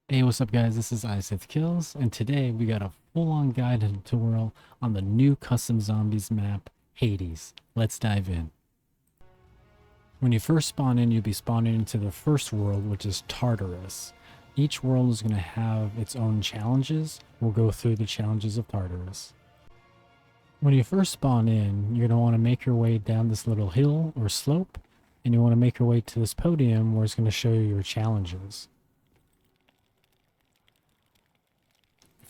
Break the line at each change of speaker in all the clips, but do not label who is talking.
Hey, what's up guys? This is Kills, and today we got a full-on guided tutorial on the new custom zombies map, Hades. Let's dive in. When you first spawn in, you'll be spawning into the first world, which is Tartarus. Each world is going to have its own challenges. We'll go through the challenges of Tartarus. When you first spawn in, you're going to want to make your way down this little hill or slope, and you want to make your way to this podium where it's going to show you your challenges.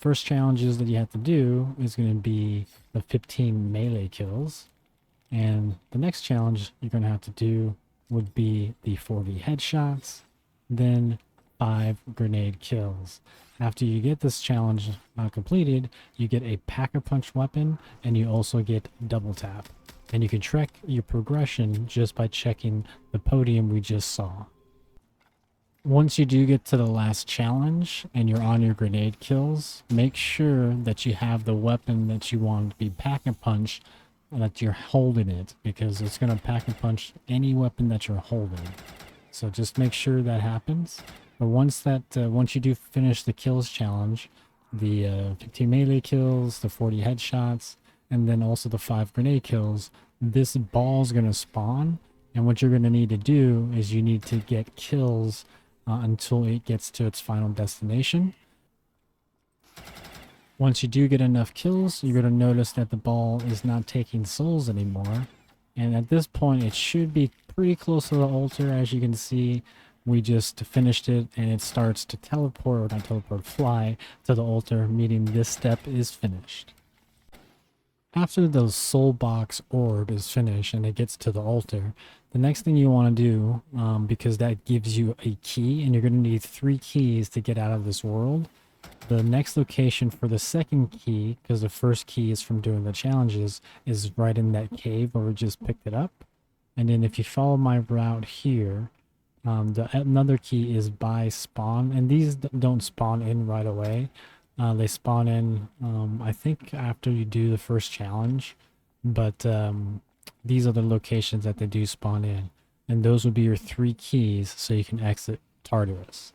First challenges that you have to do is going to be the 15 melee kills, and the next challenge you're going to have to do would be the 40 headshots, then 5 grenade kills. After you get this challenge completed, you get a pack-a-punch weapon, and you also get double tap, and you can track your progression just by checking the podium we just saw. Once you do get to the last challenge and you're on your grenade kills, make sure that you have the weapon that you want to be pack-a-punch, that you're holding it, because it's going to pack-a-punch any weapon that you're holding. So just make sure that happens. But once you do finish the kills challenge, the 15 melee kills, the 40 headshots, and then also the 5 grenade kills, this ball is going to spawn. And what you're going to need to do is you need to get kills until it gets to its final destination. Once you do get enough kills, you're going to notice that the ball is not taking souls anymore. And at this point, it should be pretty close to the altar. As you can see, we just finished it, and it starts to teleport, or not teleport, fly to the altar, meaning this step is finished. After the soul box orb is finished and it gets to the altar, the next thing you want to do, because that gives you a key, and you're going to need 3 keys to get out of this world. The next location for the second key, because the first key is from doing the challenges, is right in that cave where we just picked it up. And then if you follow my route here, another key is by spawn, and these don't spawn in right away. They spawn in, I think, after you do the first challenge, but these are the locations that they do spawn in, and those would be your 3 keys so you can exit Tartarus.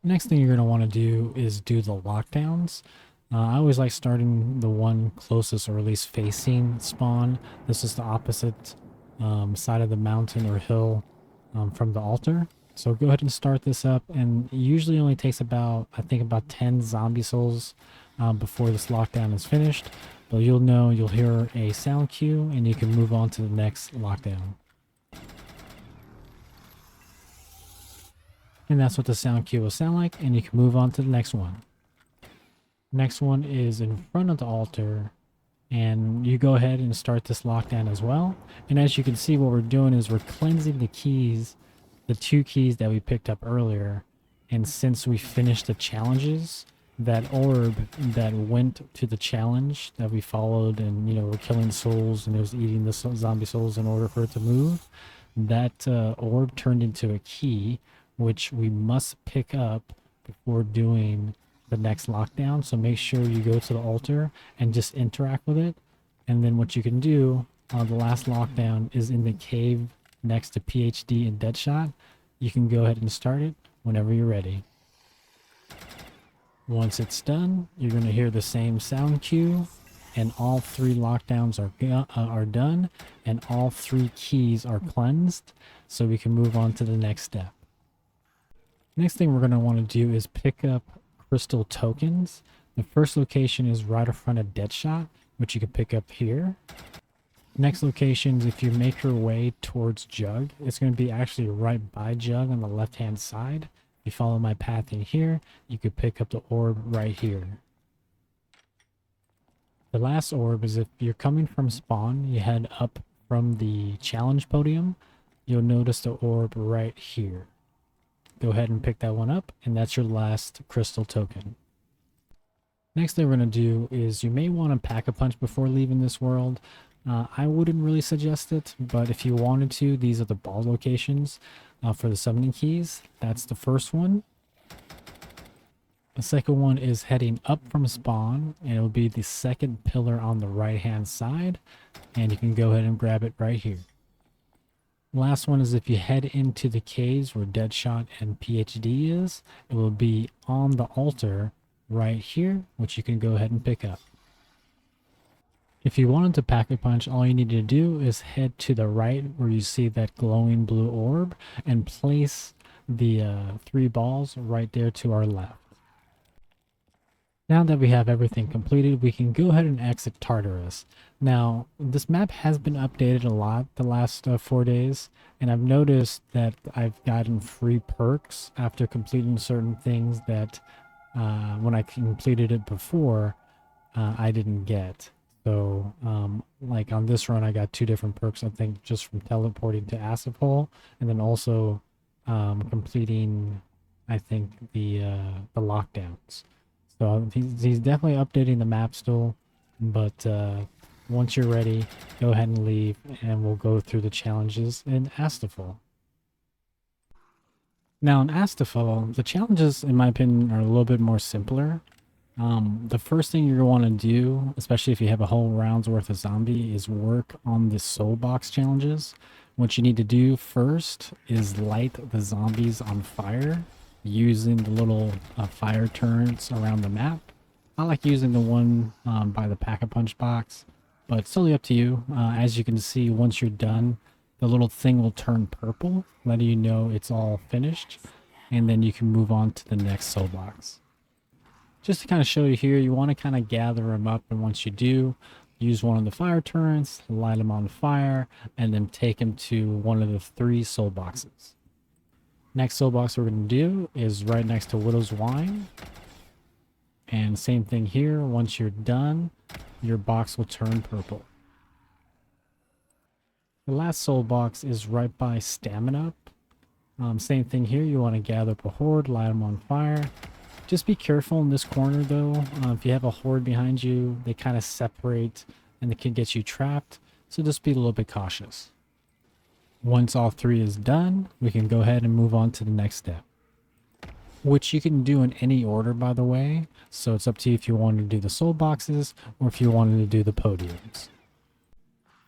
Next thing you're going to want to do is do the lockdowns. I always like starting the one closest, or at least facing spawn. This is the opposite side of the mountain or hill from the altar. So go ahead and start this up, and it usually only takes about, I think, about 10 zombie souls before this lockdown is finished. But you'll hear a sound cue, and you can move on to the next lockdown. And that's what the sound cue will sound like, and you can move on to the next one. Next one is in front of the altar, and you go ahead and start this lockdown as well. And as you can see, what we're doing is we're cleansing the keys, the 2 keys that we picked up earlier. And since we finished the challenges, that orb that went to the challenge that we followed, and we're killing souls and it was eating the zombie souls in order for it to move, that orb turned into a key which we must pick up before doing the next lockdown. So make sure you go to the altar and just interact with it. And then what you can do, the last lockdown is in the cave next to PhD and Deadshot. You can go ahead and start it whenever you're ready. Once it's done, you're going to hear the same sound cue, and all 3 lockdowns are done, and all 3 keys are cleansed, so we can move on to the next step. Next thing we're going to want to do is pick up crystal tokens. The first location is right in front of Deadshot, which you can pick up here. Next location is if you make your way towards Jug. It's going to be actually right by Jug on the left hand side. If you follow my path in here, you could pick up the orb right here. The last orb is if you're coming from spawn, you head up from the challenge podium, you'll notice the orb right here. Go ahead and pick that one up, and that's your last crystal token. Next thing we're going to do is you may want to pack-a-punch before leaving this world. I wouldn't really suggest it, but if you wanted to, these are the ball locations for the summoning keys. That's the first one. The second one is heading up from spawn, and it'll be the second pillar on the right hand side, and you can go ahead and grab it right here. Last one is if you head into the caves where Deadshot and PhD is, it will be on the altar right here, which you can go ahead and pick up. If you wanted to pack a punch, all you need to do is head to the right where you see that glowing blue orb and place the 3 balls right there to our left. Now that we have everything completed, we can go ahead and exit Tartarus. Now, this map has been updated a lot the last 4 days, and I've noticed that I've gotten free perks after completing certain things that when I completed it before, I didn't get. So, like on this run, I got 2 different perks, I think, just from teleporting to Asphodel, and then also completing, I think, the lockdowns. So he's definitely updating the map still, but once you're ready, go ahead and leave, and we'll go through the challenges in Asphodel. Now in Asphodel, the challenges, in my opinion, are a little bit more simpler. The first thing you're going to want to do, especially if you have a whole round's worth of zombie, is work on the soul box challenges. What you need to do first is light the zombies on fire using the little fire turrets around the map. I like using the one by the pack-a-punch box, but it's totally up to you. As you can see, once you're done, the little thing will turn purple, letting you know it's all finished, and then you can move on to the next soul box. Just to kind of show you here, you want to kind of gather them up, and once you do, use one of the fire turrets, light them on fire, and then take them to one of the 3 soul boxes. Next soul box we're going to do is right next to Widow's Wine. And same thing here, once you're done, your box will turn purple. The last soul box is right by Stamina Up. Same thing here, you want to gather up a horde, light them on fire. Just be careful in this corner though. If you have a horde behind you, they kind of separate and they can get you trapped. So just be a little bit cautious. Once all 3 is done, we can go ahead and move on to the next step, which you can do in any order, by the way. So it's up to you if you want to do the soul boxes or if you wanted to do the podiums.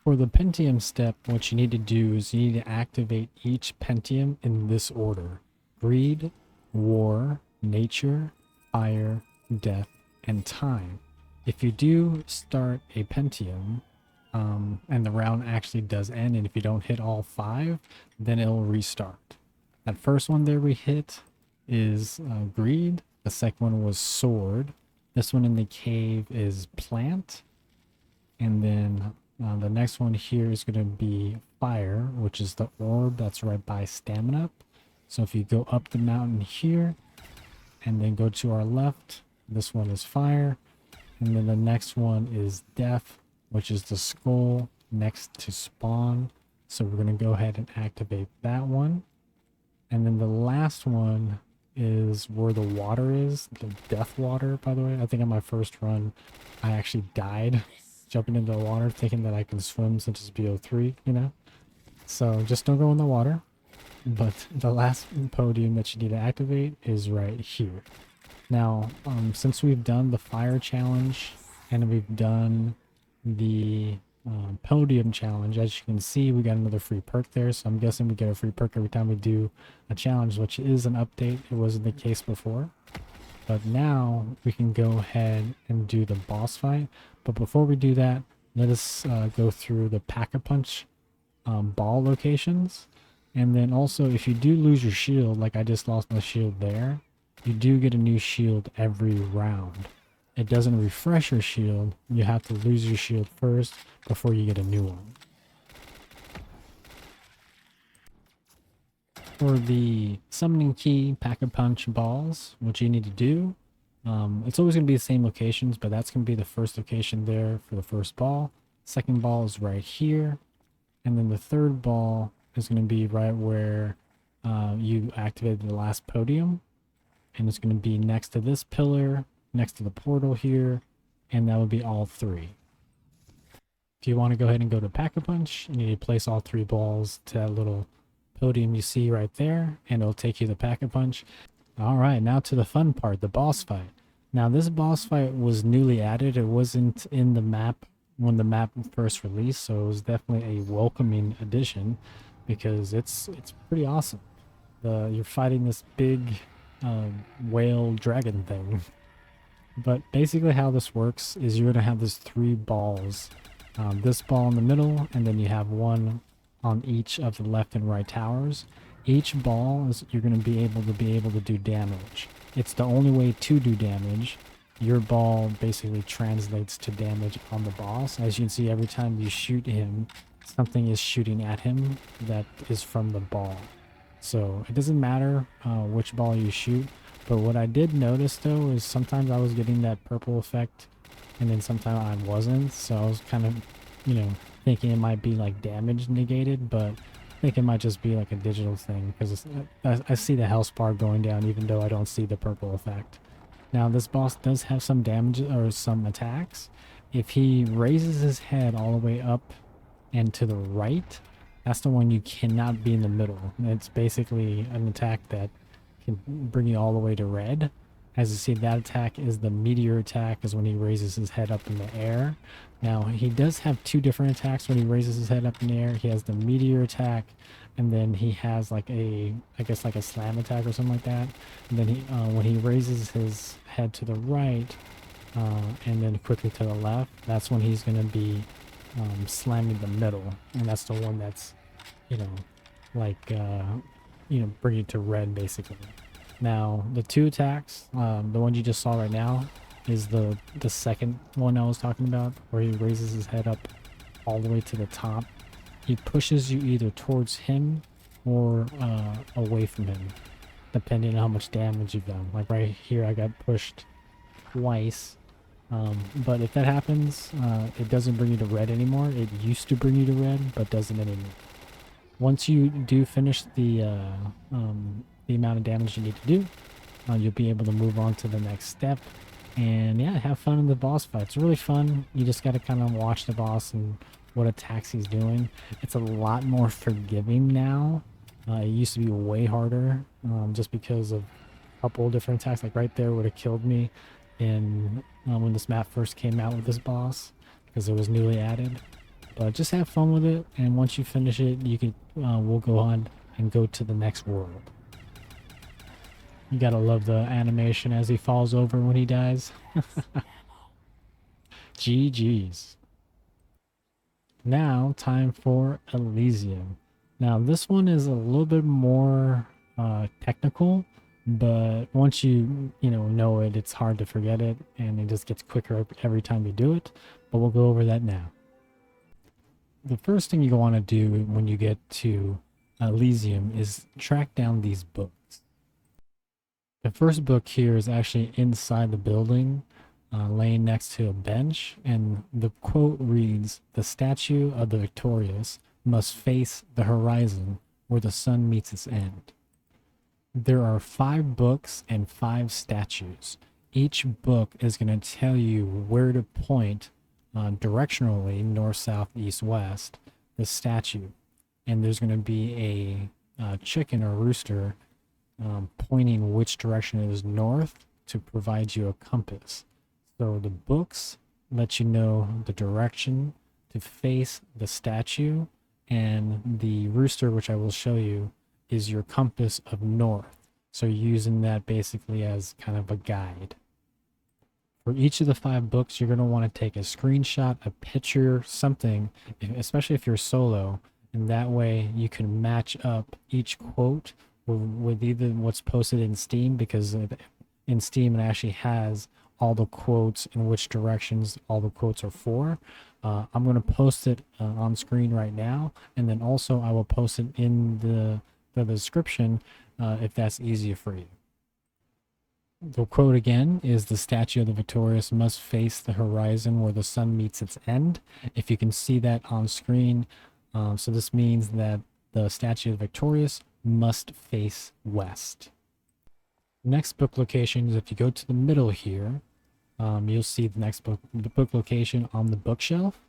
For the Pentium step, what you need to do is you need to activate each Pentium in this order: Greed, War, Nature, Fire, Death, and Time. If you do start a Pentium, and the round actually does end, and if you don't hit all 5, then it'll restart. That first one there we hit is Greed. The second one was Sword. This one in the cave is Plant. And then the next one here is going to be Fire, which is the orb that's right by Stamina Up. So if you go up the mountain here and then go to our left, this one is Fire. And then the next one is Death, which is the skull next to Spawn. So we're going to go ahead and activate that one. And then the last one is where the water is, the death water, by the way. I think on my first run, I actually died jumping into the water, thinking that I can swim since it's Bo3, you know? So just don't go in the water. But the last podium that you need to activate is right here. Now, since we've done the fire challenge and we've done the podium challenge, as you can see, we got another free perk there. So I'm guessing we get a free perk every time we do a challenge, which is an update. It wasn't the case before. But now we can go ahead and do the boss fight. But before we do that, let us go through the Pack-a-Punch ball locations. And then also, if you do lose your shield, like I just lost my shield there, you do get a new shield every round. It doesn't refresh your shield. You have to lose your shield first before you get a new one. For the summoning key Pack-a-Punch balls, what you need to do, it's always going to be the same locations, but that's going to be the first location there for the first ball. Second ball is right here. And then the third ball is going to be right where you activated the last podium. And it's going to be next to this pillar, next to the portal here, and that would be all 3. If you want to go ahead and go to Pack-a-Punch, you need to place all 3 balls to that little podium you see right there, and it'll take you to Pack-a-Punch. Alright, now to the fun part, the boss fight. Now this boss fight was newly added. It wasn't in the map when the map first released, so it was definitely a welcoming addition. because it's pretty awesome. You're fighting this big whale dragon thing. But basically how this works is you're going to have these three balls. This ball in the middle, and then you have one on each of the left and right towers. Each ball is you're going to be able to do damage. It's the only way to do damage. Your ball basically translates to damage on the boss. As you can see, every time you shoot him, something is shooting at him that is from the ball. So it doesn't matter which ball you shoot. But what I did notice though is sometimes I was getting that purple effect and then sometimes I wasn't. So I was kind of, thinking it might be like damage negated, but I think it might just be like a digital thing because I see the health bar going down even though I don't see the purple effect. Now this boss does have some damage or some attacks. If he raises his head all the way up and to the right, that's the one you cannot be in the middle. It's basically an attack that can bring you all the way to red. As you see, that attack is the meteor attack, is when he raises his head up in the air. Now, he does have two different attacks when he raises his head up in the air. He has the meteor attack, and then he has like I guess like a slam attack or something like that. And then when he raises his head to the right, and then quickly to the left, that's when he's going to be slamming the middle. And that's the one that's, bring it to red basically. Now the two attacks, the one you just saw right now is the second one I was talking about, where he raises his head up all the way to the top. He pushes you either towards him or away from him, depending on how much damage you've done. Like right here I got pushed twice, but if that happens, it doesn't bring you to red anymore. It used to bring you to red, but doesn't anymore. Once you do finish the amount of damage you need to do, you'll be able to move on to the next step. And yeah, have fun in the boss fight. It's really fun. You just got to kind of watch the boss and what attacks he's doing. It's a lot more forgiving now. It used to be way harder, just because of a couple of different attacks. Like right there would have killed me in when this map first came out with this boss, because it was newly added. But just have fun with it, and once you finish it, you can we'll go on and go to the next world. You gotta love the animation as he falls over when he dies. GG's. Now, time for Elysium. Now, this one is a little bit more technical, but once you know it, it's hard to forget it, and it just gets quicker every time you do it. But we'll go over that now. The first thing you want to do when you get to Elysium is track down these books. The first book here is actually inside the building, laying next to a bench, and the quote reads, "The statue of the victorious must face the horizon where the sun meets its end." There are 5 books and 5 statues. Each book is going to tell you where to point directionally, north, south, east, west, the statue. And there's going to be a chicken or rooster pointing which direction it is north to provide you a compass. So the books let you know the direction to face the statue, and the rooster, which I will show you, is your compass of north. So you're using that basically as kind of a guide. For each of the 5 books, you're going to want to take a screenshot, a picture, something, especially if you're solo, and that way you can match up each quote with either what's posted in Steam, because in Steam it actually has all the quotes in which directions all the quotes are for. I'm going to post it on screen right now, and then also I will post it in the description if that's easier for you. The quote again is, "The statue of the victorious must face the horizon where the sun meets its end." If you can see that on screen, so this means that the statue of the victorious must face west. Next book location is, if you go to the middle here, you'll see the book location on the bookshelf.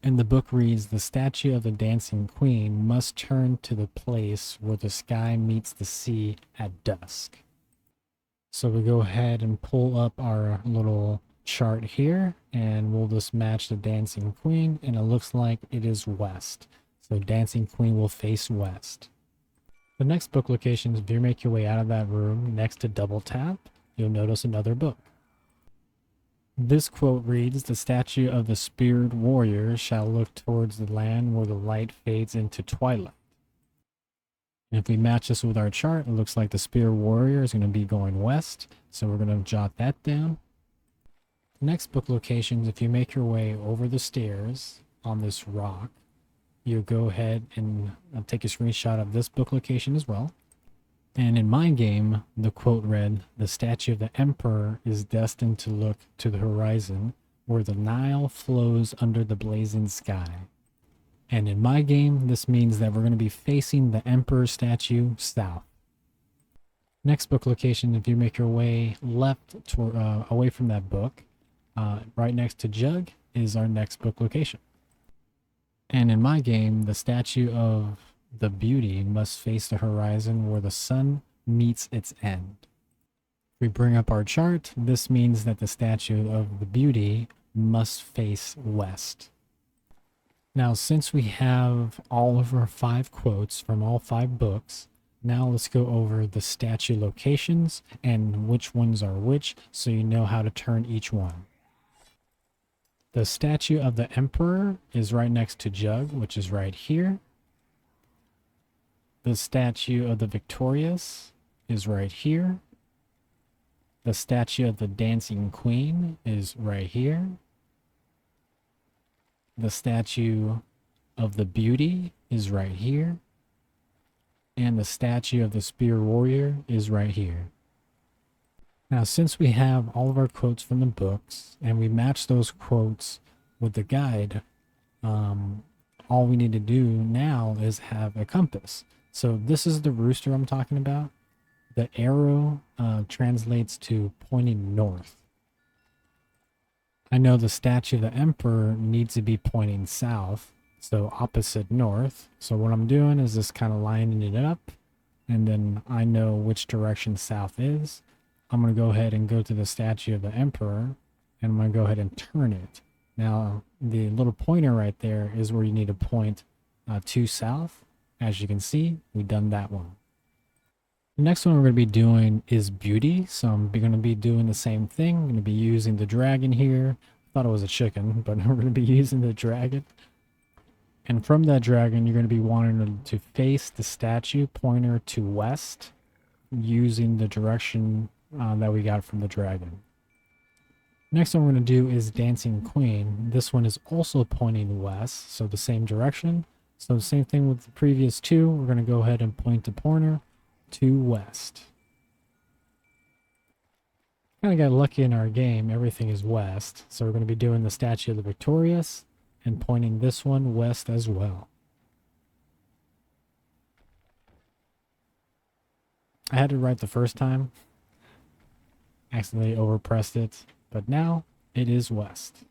And the book reads, "The statue of the dancing queen must turn to the place where the sky meets the sea at dusk." So we go ahead and pull up our little chart here, and we'll just match the dancing queen, and it looks like it is west. So Dancing Queen will face west. The next book location is if you make your way out of that room next to Double Tap, you'll notice another book. This quote reads, "The statue of the speared warrior shall look towards the land where the light fades into twilight." And if we match this with our chart, it looks like the spear warrior is going to be going west. So we're going to jot that down. Next book locations, if you make your way over the stairs on this rock, you go ahead and take a screenshot of this book location as well. And in my game, the quote read, "The statue of the emperor is destined to look to the horizon where the Nile flows under the blazing sky." And in my game, this means that we're going to be facing the emperor statue south. Next book location, if you make your way left toward, away from that book, right next to Jug is our next book location. And in my game, the statue of the beauty must face the horizon where the sun meets its end. If we bring up our chart, this means that the statue of the beauty must face west. Now, since we have all of our 5 quotes from all 5 books, now let's go over the statue locations and which ones are which, so you know how to turn each one. The statue of the emperor is right next to Jug, which is right here. The statue of the victorious is right here. The statue of the dancing queen is right here. The statue of the beauty is right here. And the statue of the spear warrior is right here. Now, since we have all of our quotes from the books and we match those quotes with the guide, all we need to do now is have a compass. So this is the rooster I'm talking about. The arrow translates to pointing north. I know the statue of the emperor needs to be pointing south, so opposite north. So what I'm doing is just kind of lining it up, and then I know which direction south is. I'm going to go ahead and go to the statue of the emperor, and I'm going to go ahead and turn it. Now, the little pointer right there is where you need to point to south. As you can see, we've done that one. The next one we're going to be doing is beauty. So I'm going to be doing the same thing. I'm going to be using the dragon here. I thought it was a chicken, but we're going to be using the dragon. And from that dragon, you're going to be wanting to face the statue pointer to west using the direction that we got from the dragon. Next one we're going to do is Dancing Queen. This one is also pointing west, so the same direction. So the same thing with the previous 2. We're going to go ahead and point the pointer to west. Kind of got lucky in our game. Everything is west. So we're going to be doing the statue of the victorious and pointing this one west as well. I had it right the first time. Accidentally overpressed it. But now it is west.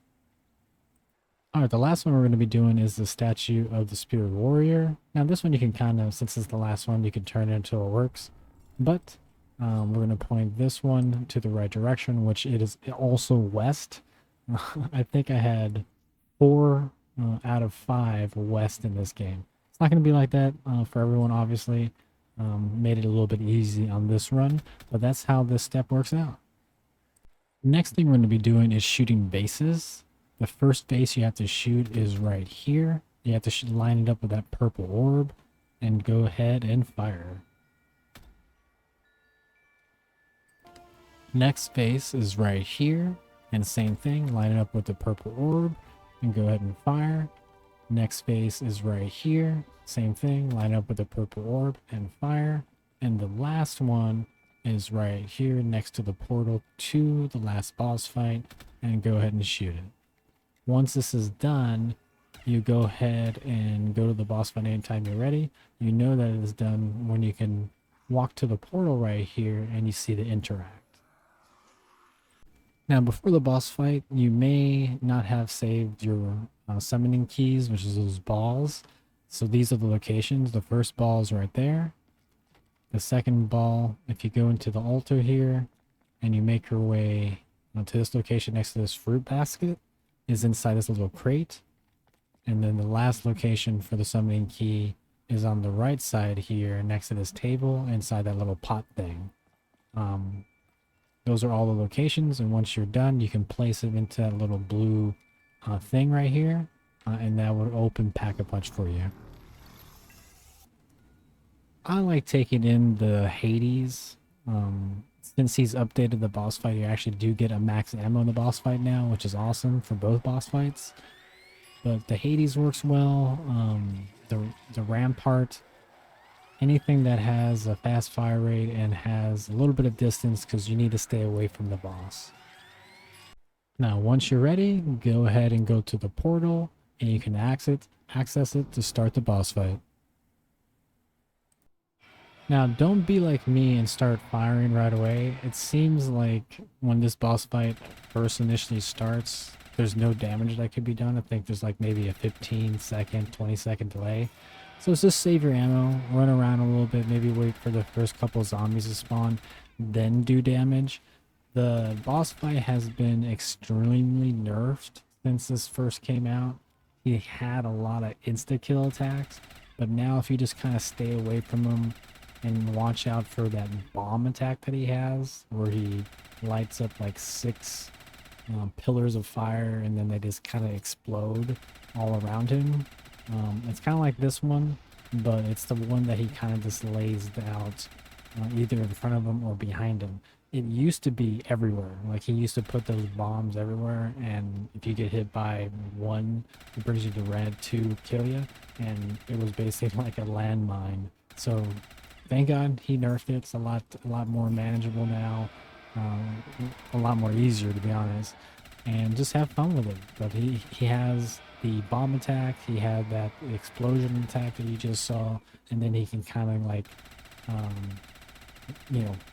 Alright, the last one we're going to be doing is the statue of the spear warrior. Now this one you can kind of, since it's the last one, you can turn it until it works. But we're going to point this one to the right direction, which it is also west. I think I had 4 out of 5 west in this game. It's not going to be like that for everyone, obviously. Made it a little bit easy on this run, but that's how this step works out. Next thing we're going to be doing is shooting bases. The first base you have to shoot is right here. You have to line it up with that purple orb and go ahead and fire. Next base is right here, and same thing, line it up with the purple orb and go ahead and fire. Next base is right here, same thing, line up with the purple orb and fire. And the last one is right here next to the portal to the last boss fight, and go ahead and shoot it. Once this is done, you go ahead and go to the boss fight anytime you're ready. You know that it is done when you can walk to the portal right here and you see the interact. Now before the boss fight, you may not have saved your summoning keys, which is those balls. So these are the locations. The first ball is right there. The second ball, if you go into the altar here and you make your way to this location next to this fruit basket, is inside this little crate. And then the last location for the summoning key is on the right side here next to this table inside that little pot thing. Um, those are all the locations, and once you're done, you can place it into that little blue thing right here, and that would open Pack-a-Punch for you. I like taking in the Hades. Since he's updated the boss fight, you actually do get a max ammo in the boss fight now, which is awesome for both boss fights. But the Hades works well. The Rampart, anything that has a fast fire rate and has a little bit of distance because you need to stay away from the boss. Now, once you're ready, go ahead and go to the portal and you can access it to start the boss fight. Now, don't be like me and start firing right away. It seems like when this boss fight first initially starts, there's no damage that could be done. I think there's like maybe a 15-second, 20-second delay. So just save your ammo, run around a little bit, maybe wait for the first couple zombies to spawn, then do damage. The boss fight has been extremely nerfed since this first came out. He had a lot of insta-kill attacks, but now if you just kind of stay away from him and watch out for that bomb attack that he has, where he lights up like 6 pillars of fire and then they just kind of explode all around him. It's kind of like this one, but it's the one that he kind of just lays out either in front of him or behind him. It used to be everywhere. Like he used to put those bombs everywhere, and if you get hit by one, it brings you to red, 2 kill you, and it was basically like a landmine. So thank God he nerfed it. It's a lot more manageable now, a lot more easier to be honest, and just have fun with it. But he has the bomb attack, he had that explosion attack that you just saw, and then he can kind of like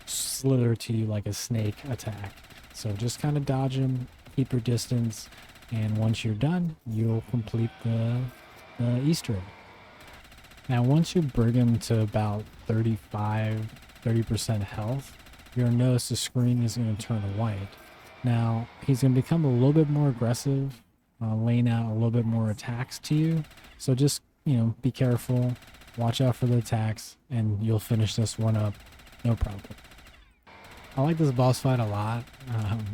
slither to you like a snake attack. So just kind of dodge him, keep your distance, and once you're done, you'll complete the Easter egg. Now, once you bring him to about 30% health, you'll notice the screen is going to turn white. Now, he's going to become a little bit more aggressive, laying out a little bit more attacks to you. So just, be careful, watch out for the attacks, and you'll finish this one up, no problem. I like this boss fight a lot.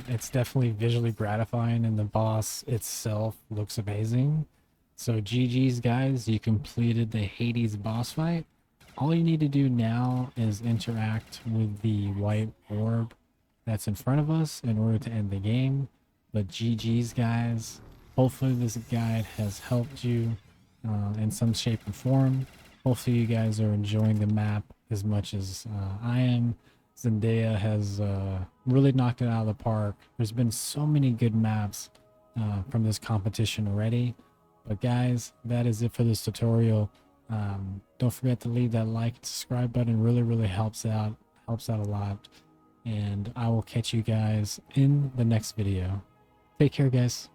It's definitely visually gratifying, and the boss itself looks amazing. So GG's guys, you completed the Hades boss fight. All you need to do now is interact with the white orb that's in front of us in order to end the game. But GG's guys, hopefully this guide has helped you in some shape or form. Hopefully you guys are enjoying the map as much as I am. Zendaya has really knocked it out of the park. There's been so many good maps from this competition already. But guys, that is it for this tutorial. Don't forget to leave that like and subscribe button. Really helps out a lot. And I will catch you guys in the next video. Take care, guys.